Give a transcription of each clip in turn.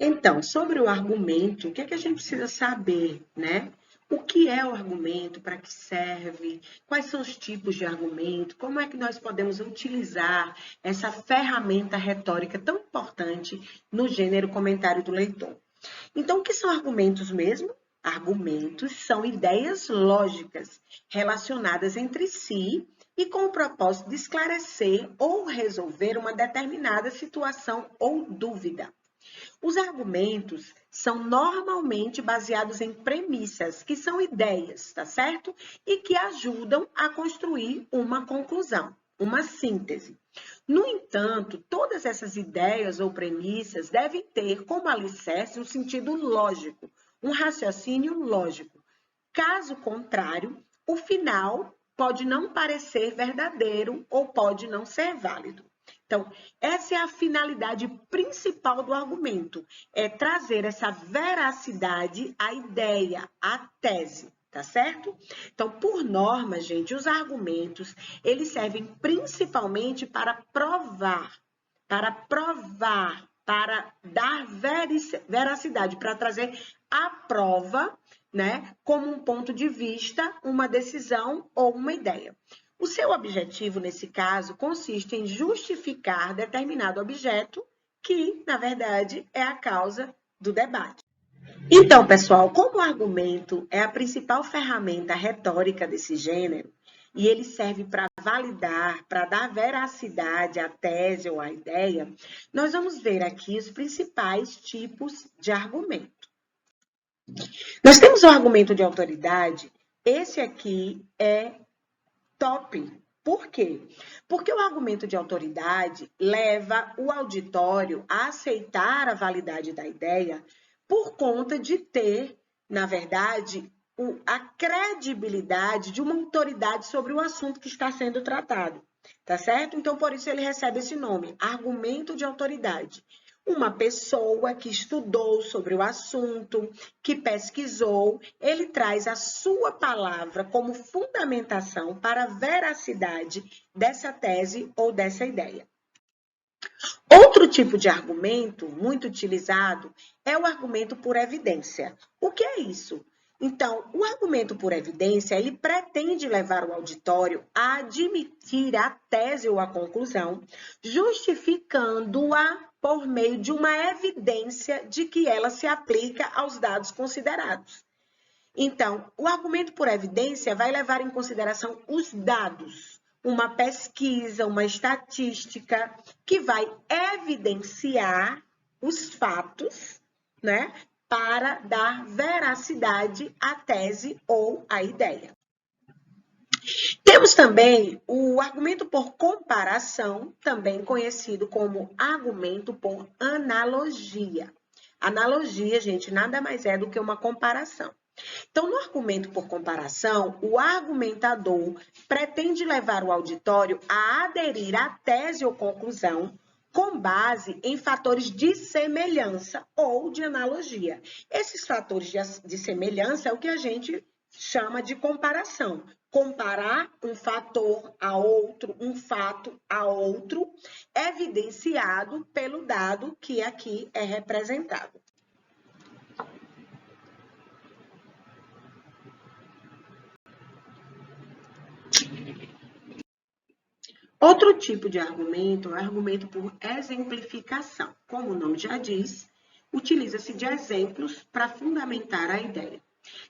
Então, sobre o argumento, o que é que a gente precisa saber, né? O que é o argumento, para que serve, quais são os tipos de argumento, como é que nós podemos utilizar essa ferramenta retórica tão importante no gênero comentário do leitor. Então, o que são argumentos mesmo? Argumentos são ideias lógicas relacionadas entre si e com o propósito de esclarecer ou resolver uma determinada situação ou dúvida. Os argumentos são normalmente baseados em premissas, que são ideias, tá certo? E que ajudam a construir uma conclusão, uma síntese. No entanto, todas essas ideias ou premissas devem ter como alicerce um sentido lógico, um raciocínio lógico. Caso contrário, o final pode não parecer verdadeiro ou pode não ser válido. Então, essa é a finalidade principal do argumento, é trazer essa veracidade à ideia, à tese, tá certo? Então, por norma, gente, os argumentos, eles servem principalmente para provar, para dar veracidade, para trazer a prova, né, como um ponto de vista, uma decisão ou uma ideia. O seu objetivo, nesse caso, consiste em justificar determinado objeto que, na verdade, é a causa do debate. Então, pessoal, como o argumento é a principal ferramenta retórica desse gênero, e ele serve para validar, para dar veracidade à tese ou à ideia, nós vamos ver aqui os principais tipos de argumento. Nós temos o argumento de autoridade, esse aqui é top. Por quê? Porque o argumento de autoridade leva o auditório a aceitar a validade da ideia por conta de ter, na verdade, a credibilidade de uma autoridade sobre o assunto que está sendo tratado, tá certo? Então, por isso ele recebe esse nome, argumento de autoridade. Uma pessoa que estudou sobre o assunto, que pesquisou, ele traz a sua palavra como fundamentação para a veracidade dessa tese ou dessa ideia. Outro tipo de argumento muito utilizado é o argumento por evidência. O que é isso? Então, o argumento por evidência, ele pretende levar o auditório a admitir a tese ou a conclusão, justificando-a por meio de uma evidência de que ela se aplica aos dados considerados. Então, o argumento por evidência vai levar em consideração os dados, uma pesquisa, uma estatística, que vai evidenciar os fatos, né, para dar veracidade à tese ou à ideia. Temos também o argumento por comparação, também conhecido como argumento por analogia. Analogia, gente, nada mais é do que uma comparação. Então, no argumento por comparação, o argumentador pretende levar o auditório a aderir à tese ou conclusão com base em fatores de semelhança ou de analogia. Esses fatores de semelhança é o que a gente chama de comparação. Comparar um fator a outro, um fato a outro, evidenciado pelo dado que aqui é representado. Outro tipo de argumento é o argumento por exemplificação. Como o nome já diz, utiliza-se de exemplos para fundamentar a ideia.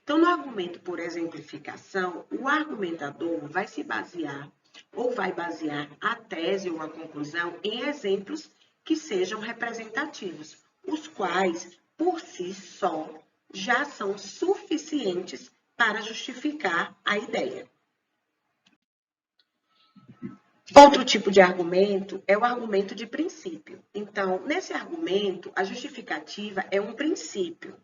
Então, no argumento por exemplificação, o argumentador vai se basear ou vai basear a tese ou a conclusão em exemplos que sejam representativos, os quais, por si só, já são suficientes para justificar a ideia. Outro tipo de argumento é o argumento de princípio. Então, nesse argumento, a justificativa é um princípio,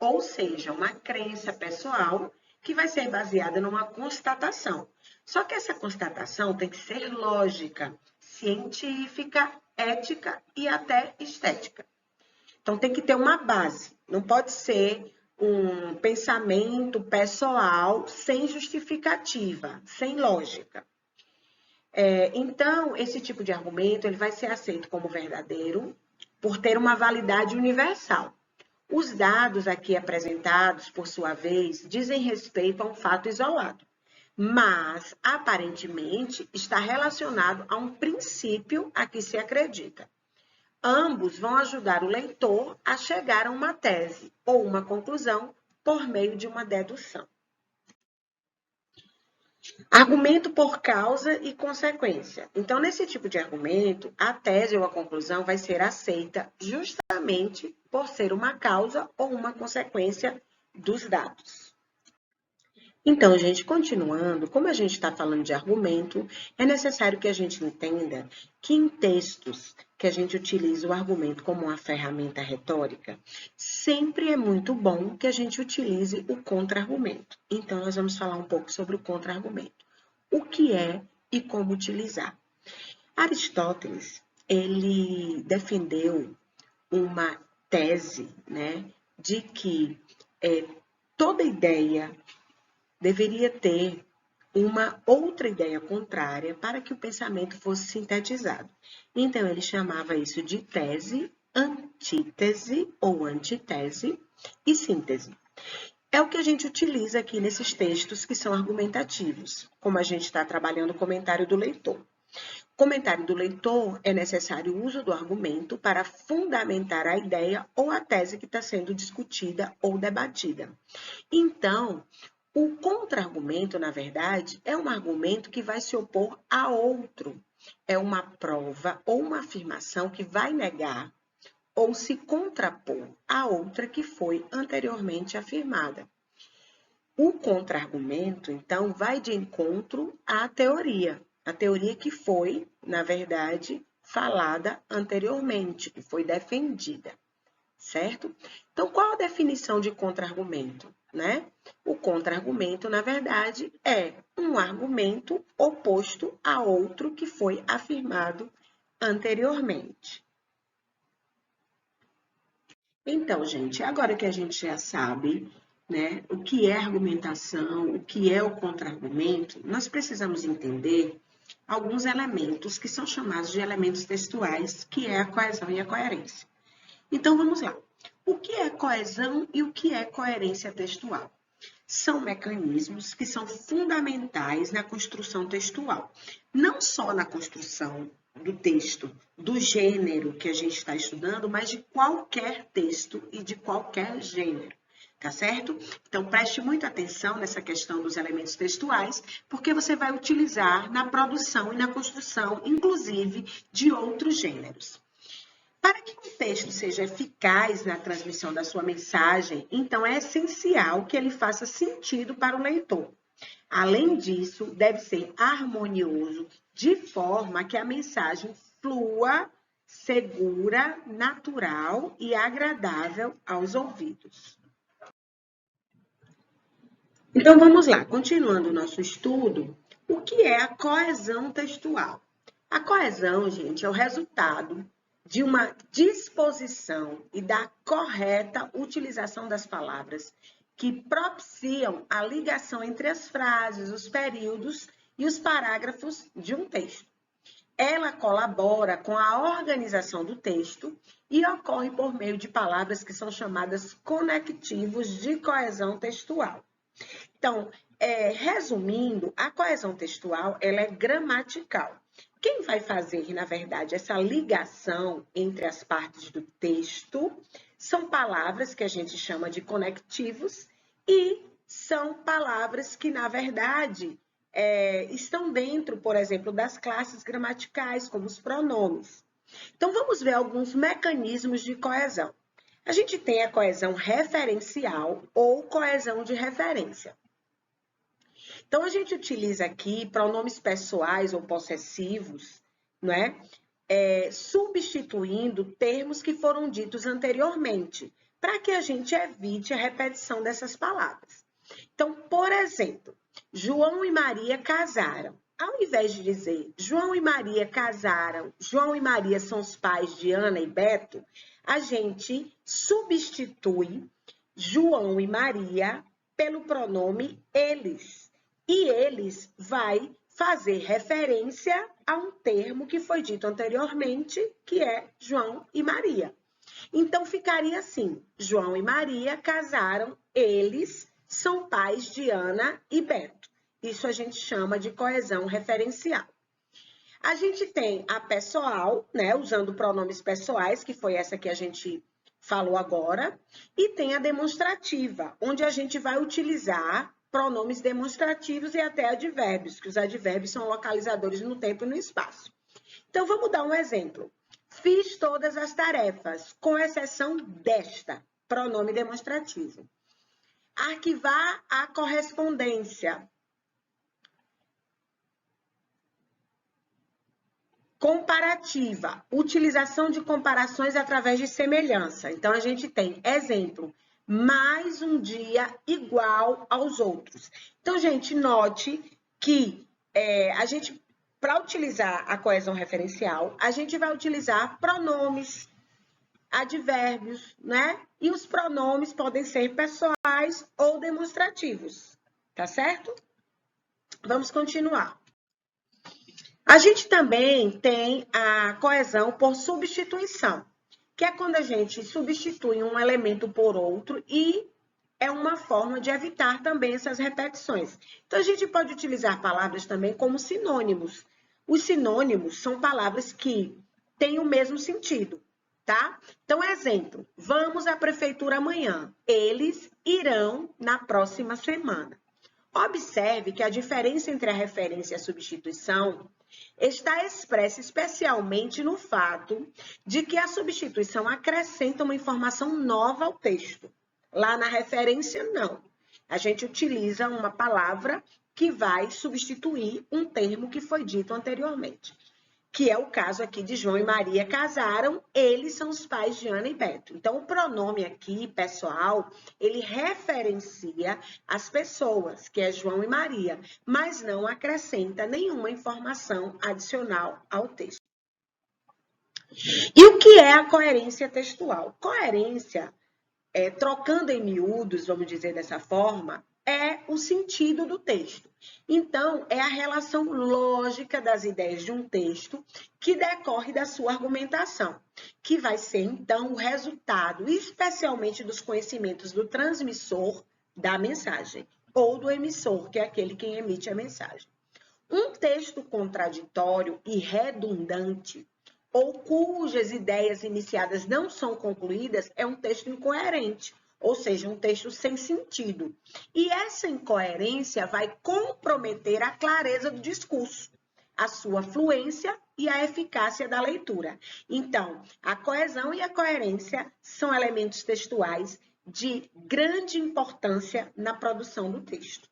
ou seja, uma crença pessoal que vai ser baseada numa constatação. Só que essa constatação tem que ser lógica, científica, ética e até estética. Então, tem que ter uma base, não pode ser um pensamento pessoal sem justificativa, sem lógica. Então, esse tipo de argumento ele vai ser aceito como verdadeiro por ter uma validade universal. Os dados aqui apresentados, por sua vez, dizem respeito a um fato isolado, mas, aparentemente, está relacionado a um princípio a que se acredita. Ambos vão ajudar o leitor a chegar a uma tese ou uma conclusão por meio de uma dedução. Argumento por causa e consequência. Então, nesse tipo de argumento, a tese ou a conclusão vai ser aceita justamente por ser uma causa ou uma consequência dos dados. Então, gente, continuando, como a gente está falando de argumento, é necessário que a gente entenda que em textos que a gente utiliza o argumento como uma ferramenta retórica, sempre é muito bom que a gente utilize o contra-argumento. Então, nós vamos falar um pouco sobre o contra-argumento. O que é e como utilizar. Aristóteles, ele defendeu uma tese, né, de que toda ideia deveria ter uma outra ideia contrária para que o pensamento fosse sintetizado. Então, ele chamava isso de tese, antítese ou antitese e síntese. É o que a gente utiliza aqui nesses textos que são argumentativos, como a gente está trabalhando o comentário do leitor. Comentário do leitor é necessário o uso do argumento para fundamentar a ideia ou a tese que está sendo discutida ou debatida. Então, o contra-argumento, na verdade, é um argumento que vai se opor a outro. É uma prova ou uma afirmação que vai negar ou se contrapor a outra que foi anteriormente afirmada. O contra-argumento, então, vai de encontro à teoria. A teoria que foi, na verdade, falada anteriormente, que foi defendida. Certo? Então, qual a definição de contra-argumento, né? O contra-argumento, na verdade, é um argumento oposto a outro que foi afirmado anteriormente. Então, gente, agora que a gente já sabe, né, o que é argumentação, o que é o contra-argumento, nós precisamos entender alguns elementos que são chamados de elementos textuais, que é a coesão e a coerência. Então, vamos lá. O que é coesão e o que é coerência textual? São mecanismos que são fundamentais na construção textual. Não só na construção do texto, do gênero que a gente está estudando, mas de qualquer texto e de qualquer gênero. Tá certo? Então, preste muita atenção nessa questão dos elementos textuais, porque você vai utilizar na produção e na construção, inclusive, de outros gêneros. Para que um texto seja eficaz na transmissão da sua mensagem, então é essencial que ele faça sentido para o leitor. Além disso, deve ser harmonioso, de forma que a mensagem flua, segura, natural e agradável aos ouvidos. Então, vamos lá, continuando o nosso estudo, o que é a coesão textual? A coesão, gente, é o resultado de uma disposição e da correta utilização das palavras que propiciam a ligação entre as frases, os períodos e os parágrafos de um texto. Ela colabora com a organização do texto e ocorre por meio de palavras que são chamadas conectivos de coesão textual. Então, resumindo, a coesão textual ela é gramatical. Quem vai fazer, na verdade, essa ligação entre as partes do texto são palavras que a gente chama de conectivos e são palavras que, na verdade, estão dentro, por exemplo, das classes gramaticais, como os pronomes. Então, vamos ver alguns mecanismos de coesão. A gente tem a coesão referencial ou coesão de referência. Então, a gente utiliza aqui pronomes pessoais ou possessivos, né? Substituindo termos que foram ditos anteriormente, para que a gente evite a repetição dessas palavras. Então, por exemplo, João e Maria casaram. Ao invés de dizer João e Maria casaram, João e Maria são os pais de Ana e Beto, a gente substitui João e Maria pelo pronome eles. E eles vai fazer referência a um termo que foi dito anteriormente, que é João e Maria. Então, ficaria assim: João e Maria casaram, eles são pais de Ana e Beto. Isso a gente chama de coesão referencial. A gente tem a pessoal, né, usando pronomes pessoais, que foi essa que a gente falou agora, e tem a demonstrativa, onde a gente vai utilizar pronomes demonstrativos e até advérbios, que os advérbios são localizadores no tempo e no espaço. Então, vamos dar um exemplo. Fiz todas as tarefas, com exceção desta, pronome demonstrativo. Arquivar a correspondência. Comparativa, utilização de comparações através de semelhança. Então, a gente tem exemplo, mais um dia igual aos outros. Então, gente, note que a gente, para utilizar a coesão referencial, a gente vai utilizar pronomes, advérbios, né? E os pronomes podem ser pessoais ou demonstrativos, tá certo? Vamos continuar. A gente também tem a coesão por substituição, que é quando a gente substitui um elemento por outro e é uma forma de evitar também essas repetições. Então, a gente pode utilizar palavras também como sinônimos. Os sinônimos são palavras que têm o mesmo sentido, tá? Então, exemplo, vamos à prefeitura amanhã. Eles irão na próxima semana. Observe que a diferença entre a referência e a substituição está expressa especialmente no fato de que a substituição acrescenta uma informação nova ao texto. Lá na referência, não. A gente utiliza uma palavra que vai substituir um termo que foi dito anteriormente, que é o caso aqui de João e Maria casaram, eles são os pais de Ana e Beto. Então, o pronome aqui, pessoal, ele referencia as pessoas, que é João e Maria, mas não acrescenta nenhuma informação adicional ao texto. E o que é a coerência textual? Coerência, trocando em miúdos, vamos dizer dessa forma, é o sentido do texto. Então, é a relação lógica das ideias de um texto que decorre da sua argumentação, que vai ser, então, o resultado, especialmente dos conhecimentos do transmissor da mensagem, ou do emissor, que é aquele que emite a mensagem. Um texto contraditório e redundante, ou cujas ideias iniciadas não são concluídas, é um texto incoerente, ou seja, um texto sem sentido. E essa incoerência vai comprometer a clareza do discurso, a sua fluência e a eficácia da leitura. Então, a coesão e a coerência são elementos textuais de grande importância na produção do texto.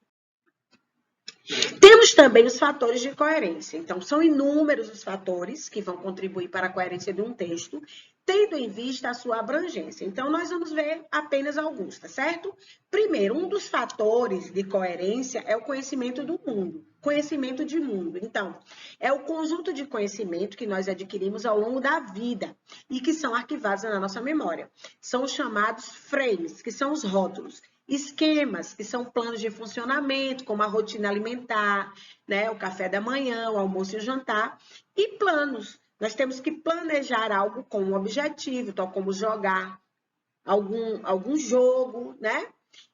Temos também os fatores de coerência. Então, são inúmeros os fatores que vão contribuir para a coerência de um texto, tendo em vista a sua abrangência. Então, nós vamos ver apenas alguns, tá certo? Primeiro, um dos fatores de coerência é o conhecimento do mundo, conhecimento de mundo. Então, é o conjunto de conhecimento que nós adquirimos ao longo da vida e que são arquivados na nossa memória. São os chamados frames, que são os rótulos. Esquemas, que são planos de funcionamento, como a rotina alimentar, né, o café da manhã, o almoço e o jantar. E planos. Nós temos que planejar algo com um objetivo, tal como jogar algum jogo, né?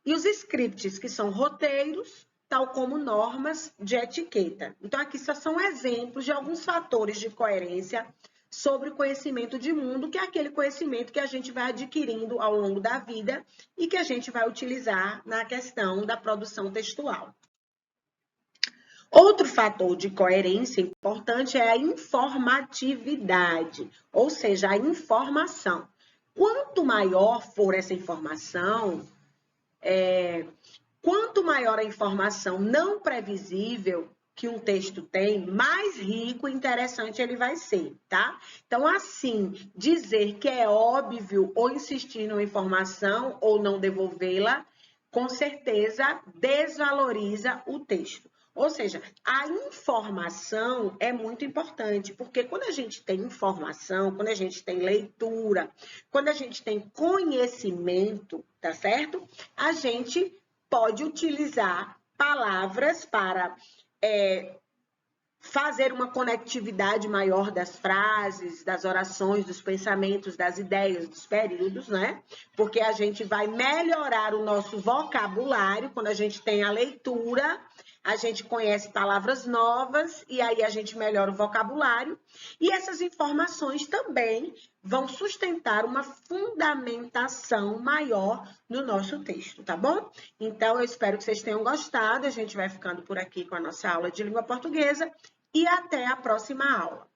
E os scripts, que são roteiros, tal como normas de etiqueta. Então, aqui só são exemplos de alguns fatores de coerência sobre o conhecimento de mundo, que é aquele conhecimento que a gente vai adquirindo ao longo da vida e que a gente vai utilizar na questão da produção textual. Outro fator de coerência importante é a informatividade, ou seja, a informação. Quanto maior for essa informação, quanto maior a informação não previsível que um texto tem, mais rico e interessante ele vai ser, tá? Então, assim, dizer que é óbvio ou insistir numa informação ou não devolvê-la, com certeza desvaloriza o texto. Ou seja, a informação é muito importante, porque quando a gente tem informação, quando a gente tem leitura, quando a gente tem conhecimento, tá certo? A gente pode utilizar palavras para fazer uma conectividade maior das frases, das orações, dos pensamentos, das ideias, dos períodos, né? Porque a gente vai melhorar o nosso vocabulário quando a gente tem a leitura, a gente conhece palavras novas e aí a gente melhora o vocabulário. E essas informações também vão sustentar uma fundamentação maior no nosso texto, tá bom? Então, eu espero que vocês tenham gostado. A gente vai ficando por aqui com a nossa aula de língua portuguesa e até a próxima aula.